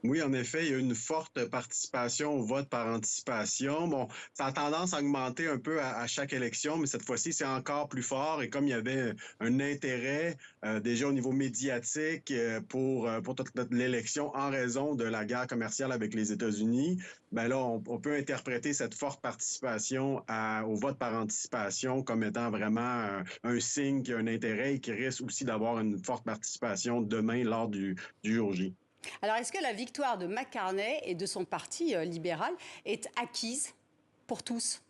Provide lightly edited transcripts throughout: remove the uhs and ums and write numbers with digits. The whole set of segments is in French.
Oui, en effet, il y a une forte participation au vote par anticipation. Bon, ça a tendance à augmenter un peu à chaque élection, mais cette fois-ci, c'est encore plus fort. Et comme il y avait un intérêt déjà au niveau médiatique pour toute l'élection en raison de la guerre commerciale avec les États-Unis, ben là, on peut interpréter cette forte participation au vote par anticipation comme étant vraiment un signe qu'il y a un intérêt et qui risque aussi d'avoir une forte participation demain lors du jour J. Alors, est-ce que la victoire de McCartney et de son parti libéral est acquise pour tous?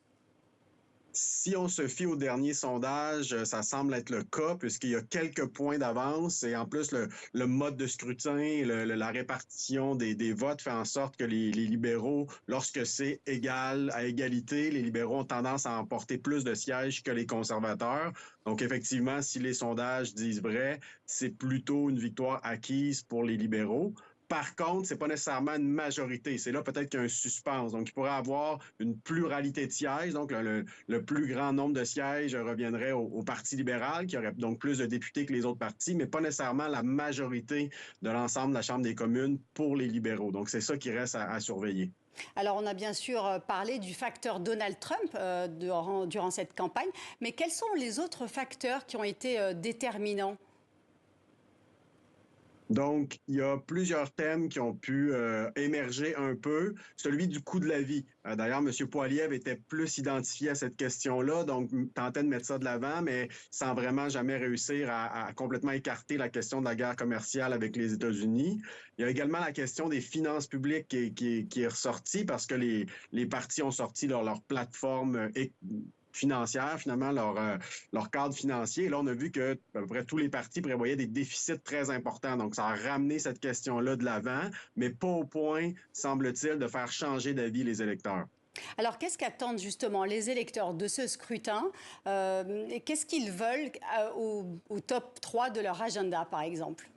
Si on se fie au dernier sondage, ça semble être le cas puisqu'il y a quelques points d'avance et en plus le mode de scrutin, la répartition des votes fait en sorte que les libéraux, lorsque c'est égal à égalité, les libéraux ont tendance à emporter plus de sièges que les conservateurs. Donc effectivement, si les sondages disent vrai, c'est plutôt une victoire acquise pour les libéraux. Par contre, c'est pas nécessairement une majorité. C'est là peut-être qu'il y a un suspense. Donc, il pourrait avoir une pluralité de sièges. Donc, le plus grand nombre de sièges reviendrait au Parti libéral, qui aurait donc plus de députés que les autres partis, mais pas nécessairement la majorité de l'ensemble de la Chambre des communes pour les libéraux. Donc, c'est ça qui reste à surveiller. Alors, on a bien sûr parlé du facteur Donald Trump durant cette campagne, mais quels sont les autres facteurs qui ont été déterminants? Donc, il y a plusieurs thèmes qui ont pu émerger un peu. Celui du coût de la vie. D'ailleurs, M. Poilievre était plus identifié à cette question-là, donc tentait de mettre ça de l'avant, mais sans vraiment jamais réussir à complètement écarter la question de la guerre commerciale avec les États-Unis. Il y a également la question des finances publiques qui est ressortie parce que les partis ont sorti leur plateforme financière, finalement, leur cadre financier. Et là, on a vu que à peu près tous les partis prévoyaient des déficits très importants. Donc, ça a ramené cette question-là de l'avant, mais pas au point, semble-t-il, de faire changer d'avis les électeurs. Alors, qu'est-ce qu'attendent justement les électeurs de ce scrutin? Et qu'est-ce qu'ils veulent au top 3 de leur agenda, par exemple?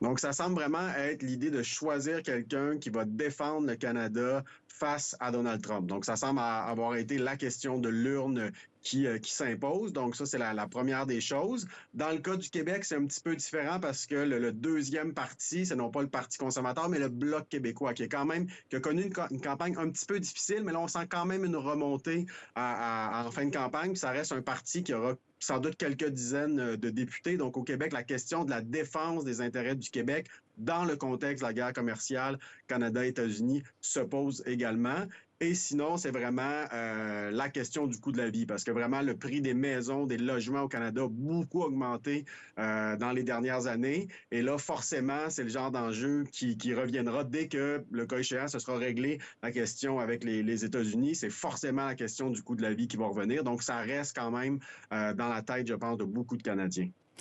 Donc, ça semble vraiment être l'idée de choisir quelqu'un qui va défendre le Canada face à Donald Trump. Donc, ça semble avoir été la question de l'urne qui s'impose. Donc, ça, c'est la première des choses. Dans le cas du Québec, c'est un petit peu différent parce que le deuxième parti, c'est non pas le Parti conservateur, mais le Bloc québécois, qui a connu une campagne un petit peu difficile, mais là, on sent quand même une remontée en fin de campagne. Puis ça reste un parti qui aura sans doute quelques dizaines de députés. Donc, au Québec, la question de la défense des intérêts du Québec dans le contexte de la guerre commerciale Canada-États-Unis se pose également. Et sinon, c'est vraiment la question du coût de la vie, parce que vraiment le prix des maisons, des logements au Canada a beaucoup augmenté dans les dernières années. Et là, forcément, c'est le genre d'enjeu qui reviendra dès que le cas échéant, ce sera réglé la question avec les États-Unis. C'est forcément la question du coût de la vie qui va revenir. Donc, ça reste quand même dans la tête, je pense, de beaucoup de Canadiens.